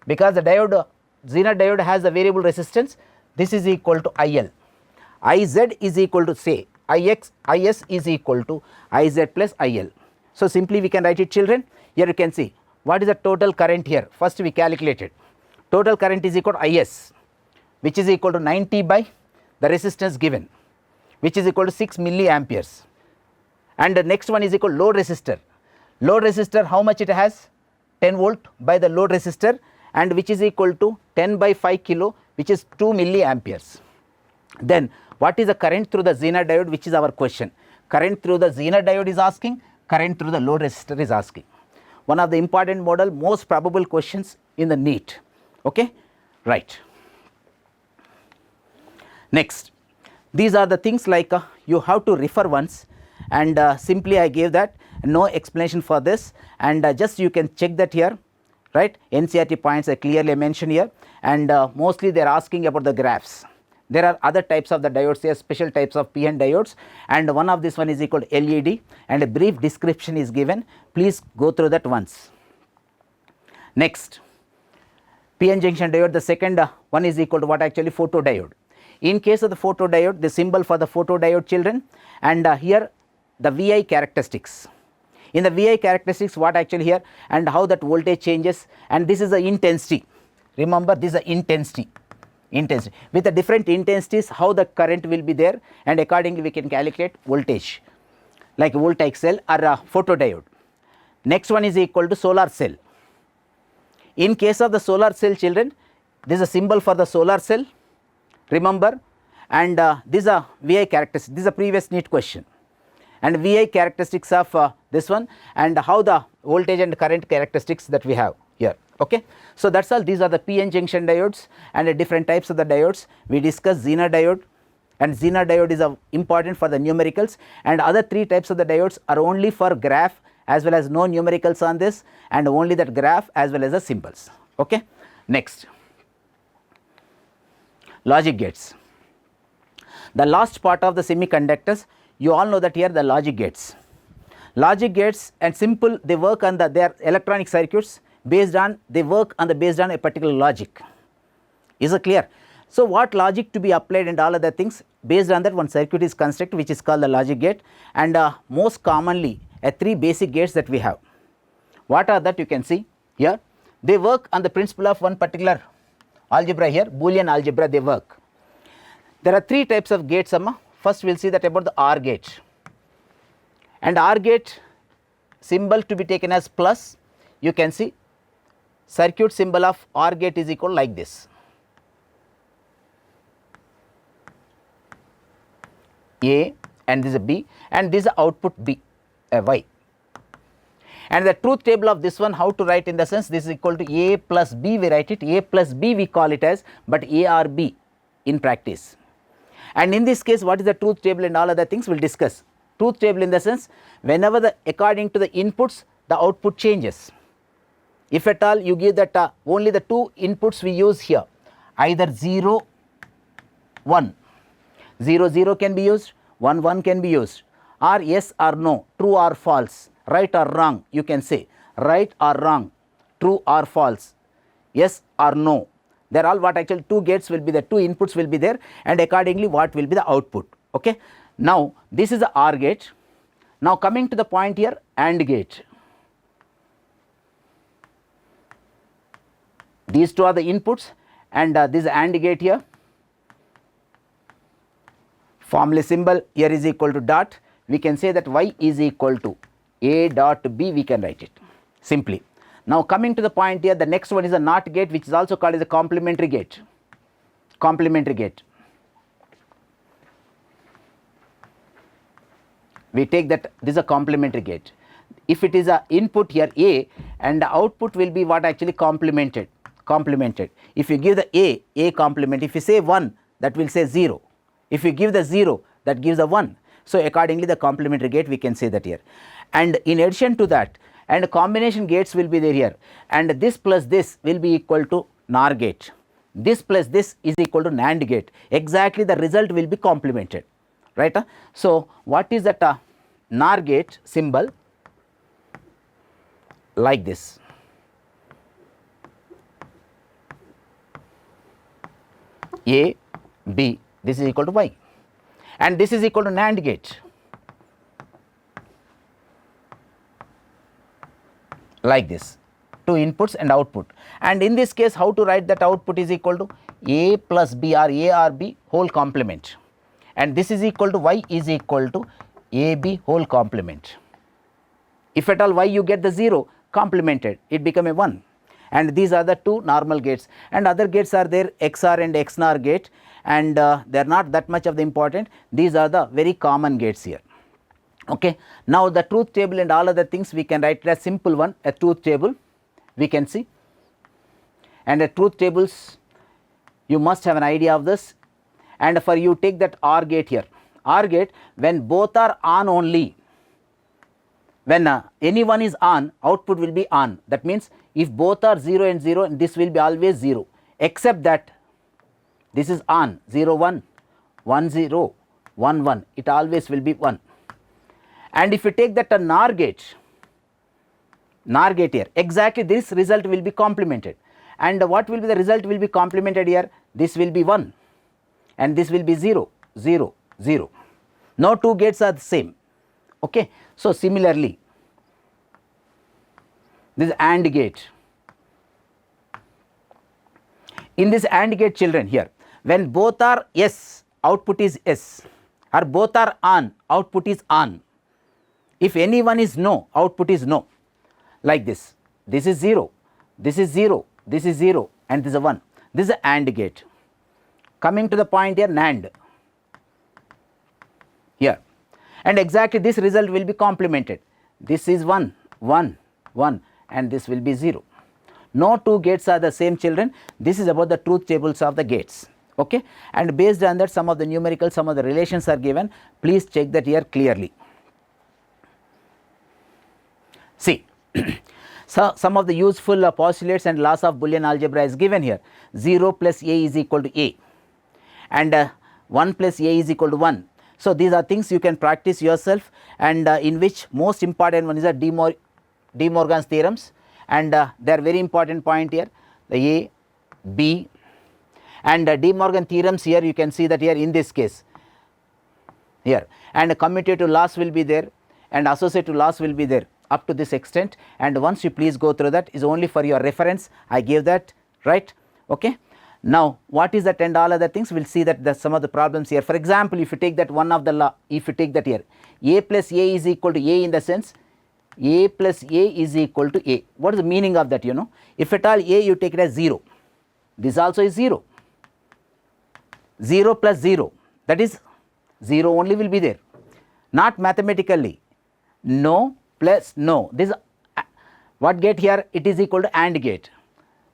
because the diode, Zener diode has a variable resistance. This is equal to IL. Iz is equal to, say, Is is equal to Iz plus IL. So simply we can write it, children. Here you can see what is the total current here. First we calculated. Total current is equal to Is, which is equal to 90 by the resistance given, which is equal to 6 milliamperes. And the next one is equal to load resistor. Load resistor, how much it has? 10 volt by the load resistor, and which is equal to 10 by 5 kilo, which is 2 milliamperes. Then what is the current through the Zener diode, which is our question. Current through the Zener diode is asking, current through the load resistor is asking. One of the important model, most probable questions in the NEET. Okay, right. Next, these are the things like you have to refer once, and simply I gave that, no explanation for this, and just you can check that here, right. NCERT points are clearly mentioned here, and mostly they are asking about the graphs. There are other types of the diodes here, special types of PN diodes, and one of this one is equal to LED, and a brief description is given. Please go through that once. Next, PN junction diode, the second one is equal to what actually photodiode. In case of the photodiode, the symbol for the photodiode, children, and here the VI characteristics. In the VI characteristics, what actually here, and how that voltage changes, and this is the intensity. Remember, this is the intensity. With the different intensities, how the current will be there, and accordingly we can calculate voltage like voltaic cell or a photodiode. Next one is equal to solar cell. In case of the solar cell, children, this is a symbol for the solar cell, remember, and this is a VI characteristic. This is a previous NEET question, and VI characteristics of this one, and how the voltage and current characteristics that we have here. Okay, so that's all. These are the PN junction diodes and the different types of the diodes. We discussed Zener diode, and Zener diode is important for the numericals, and other three types of the diodes are only for graph as well as no numericals on this, and only that graph as well as the symbols. Okay, next, logic gates. The last part of the semiconductors, you all know that here the logic gates. Logic gates and simple, they work on they are electronic circuits based on, based on a particular logic. Is it clear? So what logic to be applied and all other things, based on that one circuit is constructed, which is called the logic gate, and most commonly three basic gates that we have. What are that? You can see here, they work on the principle of one particular algebra here, Boolean algebra they work. There are three types of gates, Amma. First we will see that about the OR gate, and OR gate symbol to be taken as plus. You can see circuit symbol of OR gate is equal like this. A, and this is a B, and this is output B, Y. And the truth table of this one, how to write in the sense, this is equal to A plus B, we write it, A plus B we call it as, but A or B in practice. And in this case, what is the truth table and all other things we will discuss truth table in the sense whenever according to the inputs the output changes. If at all you give that only the two inputs we use here, either 0, 1, 0, 0 can be used, 1, 1 can be used, or yes or no, true or false, right or wrong, you can say right or wrong, true or false, yes or no. They are all what actually two gates will be, the two inputs will be there, and accordingly what will be the output. Okay. Now this is the OR gate. Now coming to the point here, AND gate. These two are the inputs, and this AND gate here, formula symbol here is equal to dot. We can say that y is equal to a dot b, we can write it simply. Now coming to the point here, the next one is a NOT gate, which is also called as a complementary gate. Complementary gate. We take that this is a complementary gate. If it is a input here A, and the output will be what actually complemented. If you give the A complement, if you say 1, that will say 0. If you give the 0, that gives a 1. So accordingly the complementary gate we can say that here. And in addition to that, and combination gates will be there here, and this plus this will be equal to NOR gate. This plus this is equal to NAND gate. Exactly the result will be complemented, right? So what is that NOR gate symbol? Like this. A, B, this is equal to Y, and this is equal to NAND gate. Like this, two inputs and output. And in this case, how to write that output is equal to A plus B, or A or B whole complement, and this is equal to Y is equal to AB whole complement. If at all Y you get the 0 complemented, it become a 1. And these are the two normal gates, and other gates are there, XOR and XNOR gate, and they are not that much of the important. These are the very common gates here. Okay. Now the truth table and all other things we can write it as simple one, a truth table we can see, and a truth tables you must have an idea of this. And for you take that OR gate here, OR gate, when both are on only, when any one is on, output will be on. That means if both are 0 and 0, this will be always 0, except that this is on 0 1, 1 0, 1 1, it always will be 1. And if you take that a NOR gate here, exactly this result will be complemented. And what will be the result will be complemented here? This will be 1 and this will be 0 0 0. No two gates are the same. Okay. So similarly, this AND gate. In this AND gate, children, here, when both are yes, output is yes, or both are on, output is on. If any one is no, output is no. Like this. This is 0, this is 0, this is 0, and this is a 1. This is a AND gate. Coming to the point here, NAND. Here. And exactly this result will be complemented. This is 1, 1, 1, and this will be 0. No two gates are the same, children. This is about the truth tables of the gates. Okay. And based on that, some of the numericals, some of the relations are given. Please check that here clearly. See, so some of the useful postulates and laws of Boolean algebra is given here. 0 plus a is equal to a, and 1 plus a is equal to 1. So these are things you can practice yourself, and in which most important one is a De Morgan's theorems, and they are very important point here, the A, B, and De Morgan theorems here you can see that here in this case here, and commutative laws will be there and associative laws will be there up to this extent, and once you please go through that, is only for your reference. I gave that, right? Okay. Now what is that and all other things, we will see that some of the problems here. For example, if you take that one of the law, if you take that here, a plus a is equal to a, in the sense a plus a is equal to a. What is the meaning of that? You know, if at all a you take it as 0, this also is 0, 0 plus 0, that is 0 only will be there, not mathematically. No plus no, this what gate here, it is equal to AND gate.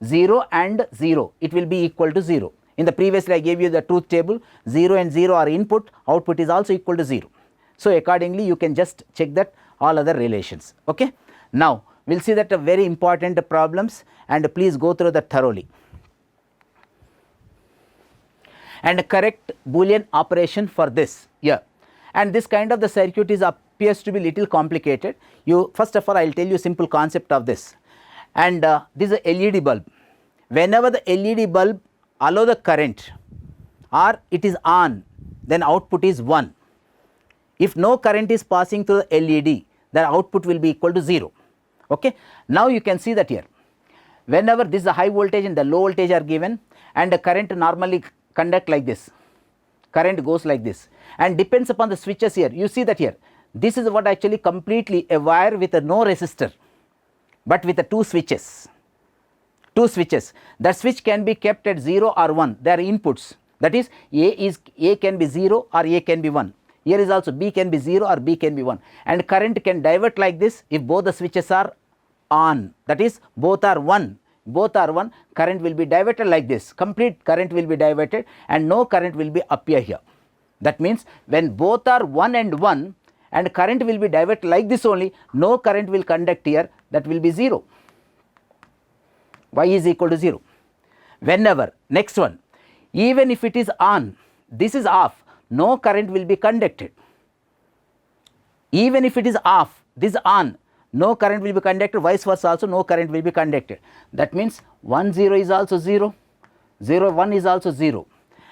0 and 0, it will be equal to 0. In the previously I gave you the truth table, 0 and 0 are input, output is also equal to 0. So, accordingly you can just check that all other relations. Okay. Now, we will see that very important problems, and please go through that thoroughly. And correct Boolean operation for this here, and this kind of the circuit is appears to be little complicated. You first of all I will tell you simple concept of this, and this is a LED bulb. Whenever the LED bulb allow the current or it is on, then output is 1. If no current is passing through the LED, the output will be equal to 0. Okay. Now, you can see that here, whenever this is a high voltage and the low voltage are given, and the current normally conduct like this, current goes like this, and depends upon the switches here. You see that here, this is what actually completely a wire with a no resistor, but with the two switches. That switch can be kept at 0 or 1. They are inputs, that is A can be 0 or A can be 1. Here is also B can be 0 or B can be 1, and current can divert like this if both the switches are on, that is both are 1, current will be diverted like this, complete current will be diverted and no current will be appear here. That means when both are 1 and 1 and current will be diverted like this only, no current will conduct here, that will be 0. Y is equal to 0. Whenever, next one, even if it is on, this is off, no current will be conducted. Even if it is off, this is on, no current will be conducted, vice versa also no current will be conducted. That means 1 0 is also 0, 0 1 is also 0,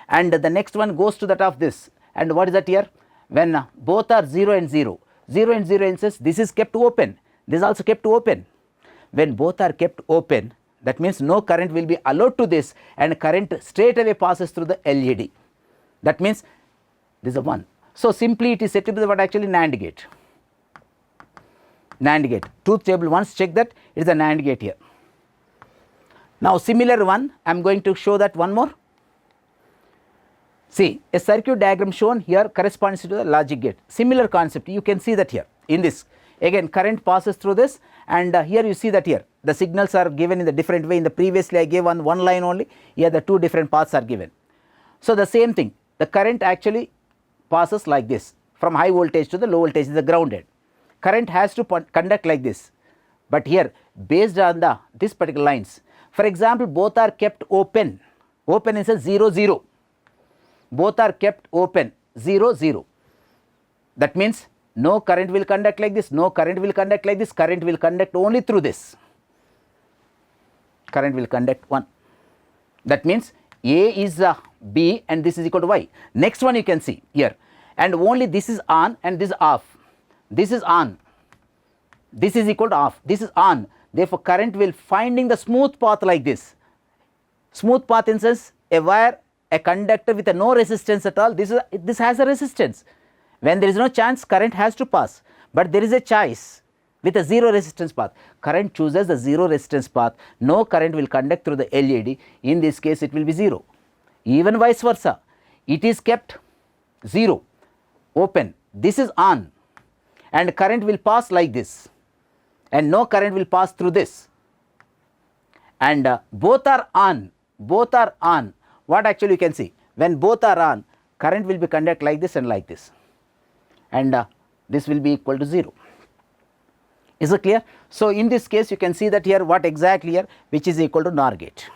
and the next one goes to that of this. And what is that here? When both are 0 and 0, 0 and 0 instances, this is kept open, this is also kept open. When both are kept open, that means no current will be allowed to this, and current straight away passes through the LED. That means this is a 1. So, simply it is said to be what actually NAND gate. NAND gate, truth table, once check that it is a NAND gate here. Now, similar one I am going to show that one more. See, a circuit diagram shown here corresponds to the logic gate. Similar concept, you can see that here in this. Again, current passes through this, and here you see that here the signals are given in the different way. In the previously I gave on one line only, here the two different paths are given. So, the same thing, the current actually passes like this from high voltage to the low voltage, is the grounded. Current has to conduct like this, but here based on the this particular lines, for example, both are kept open, open is a 0 0, both are kept open 0 0. That means no current will conduct like this, no current will conduct like this, current will conduct only through this, current will conduct 1. That means A is B and this is equal to Y. Next one you can see here, and only this is on and this is off, this is on, this is equal to off, this is on. Therefore, current will finding the smooth path like this. Smooth path in sense, a wire, a conductor with a no resistance at all, this has a resistance. When there is no chance, current has to pass, but there is a choice with a 0 resistance path. Current chooses the 0 resistance path, no current will conduct through the LED. In this case, it will be 0. Even vice versa, it is kept 0 open, this is on, and current will pass like this, and no current will pass through this, and both are on, what actually you can see, when both are on, current will be conduct like this and like this, and this will be equal to 0. Is it clear? So, in this case you can see that here what exactly here, which is equal to NOR gate.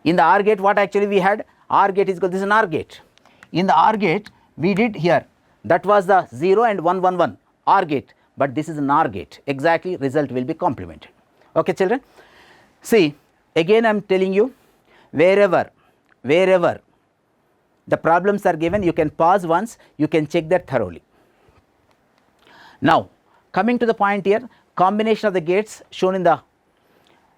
In the OR gate, what actually we had, OR gate is equal, this is an OR gate. In the OR gate we did here, that was the 0 and 1 1 1 OR gate, but this is an OR gate, exactly result will be complemented. Okay children, see again I am telling you, wherever the problems are given, you can pause once, you can check that thoroughly. Now, coming to the point here, combination of the gates shown in the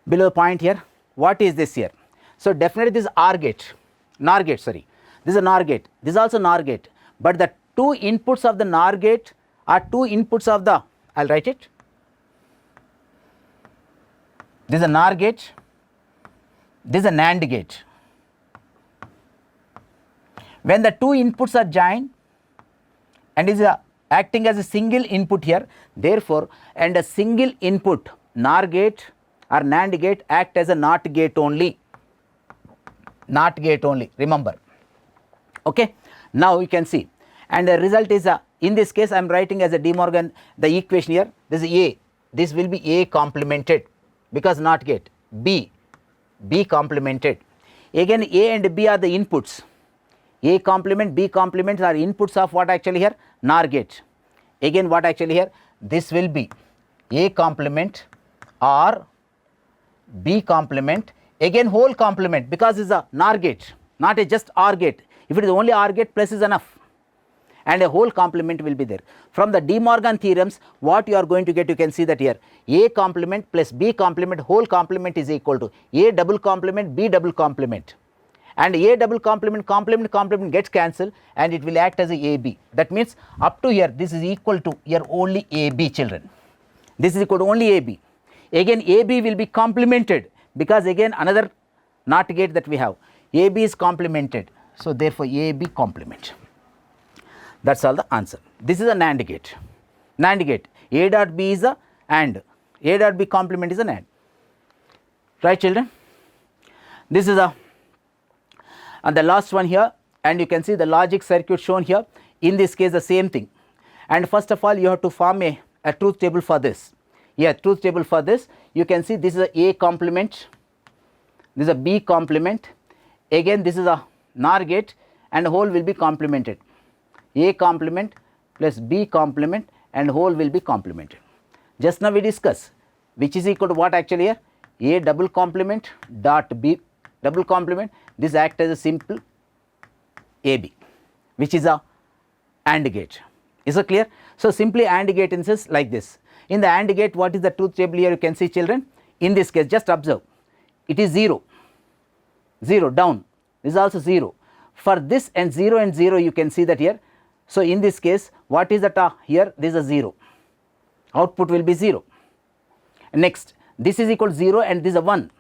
below point here, what is this here? So, definitely this is OR gate, NOR gate, sorry, this is a NOR gate, this is also NOR gate, but the two inputs of the NOR gate are two inputs of the, I will write it, this is a NOR gate, this is a NAND gate. When the two inputs are joined and is acting as a single input here, therefore, and a single input NOR gate or NAND gate act as a NOT gate only, remember. Okay. Now you can see, and the result is in this case I am writing as a De Morgan the equation here. This is A, this will be A complemented because NOT gate, B complemented. Again A and B are the inputs, A complement, B complement are inputs of what actually here, NOR gate. Again what actually here, this will be A complement or B complement, again whole complement because it is a NOR gate, not a just OR gate. If it is only OR gate, plus is enough, and a whole complement will be there. From the De Morgan theorems, what you are going to get, you can see that here, A complement plus B complement whole complement is equal to A double complement B double complement, and A double complement gets cancelled and it will act as a AB. That means up to here this is equal to here only AB, children. This is equal to only AB. Again AB will be complemented because again another NOT gate that we have, AB is complemented, so therefore AB complement. That is all the answer. This is a NAND gate. NAND gate, A dot B is a AND, A dot B complement is an AND. Right, children? This is a, and the last one here, and you can see the logic circuit shown here. In this case the same thing, and first of all you have to form a truth table for this. Here truth table for this, you can see this is a complement, this is a B complement, again this is a NOR gate and whole will be complemented. A complement plus B complement and whole will be complemented. Just now we discuss which is equal to what actually here, A double complement dot B double complement, this act as a simple AB which is a AND gate. Is it clear? So simply AND gate instances like this. In the AND gate, what is the truth table here, you can see, children. In this case just observe, it is 0 down, this is also 0. For this and 0 you can see that here. So in this case what is that here, this is a 0, output will be 0. Next this is equal to 0 and this is a 1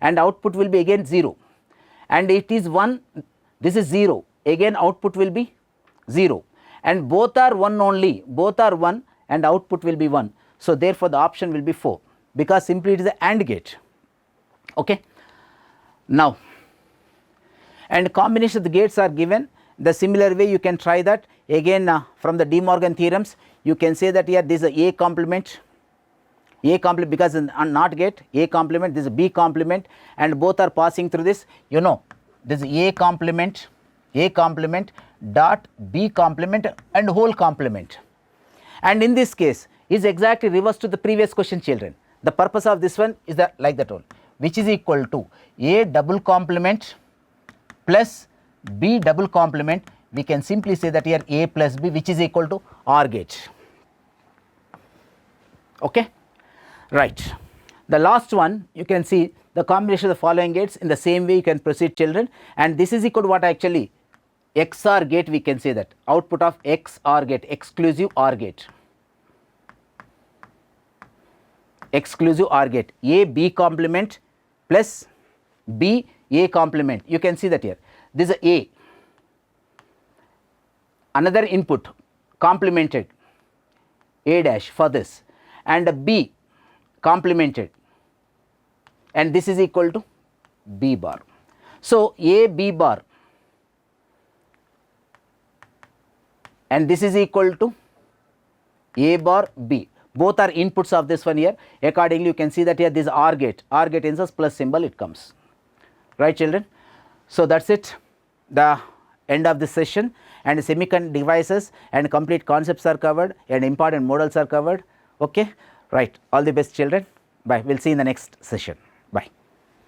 and output will be again 0, and it is 1, this is 0, again output will be 0, and both are 1 only, both are 1 and output will be 1. So therefore the option will be 4 because simply it is an AND gate. Okay. Now, and combination of the gates are given the similar way, you can try that again from the De Morgan theorems. You can say that here this is a complement, because in NOT gate A complement, this is B complement, and both are passing through this, you know, this is A complement dot B complement and whole complement, and in this case is exactly reverse to the previous question, children. The purpose of this one is that like that one, which is equal to A double complement plus B double complement. We can simply say that here A plus B, which is equal to OR gate. Okay, right. The last one, you can see the combination of the following gates. In the same way you can proceed, children, and this is equal to what actually, XOR gate, we can say that output of XOR gate, exclusive OR gate, exclusive OR gate, A B complement plus B A complement. You can see that here this is A, another input complemented A dash for this, and B complemented, and this is equal to B bar. So A B bar and this is equal to A bar B, both are inputs of this one here. Accordingly you can see that here this OR gate inserts plus symbol it comes. Right, children? So that's it, the end of this session, and semiconductor devices and complete concepts are covered and important models are covered. Okay, right. All the best, children. Bye. We'll see you in the next session. Bye.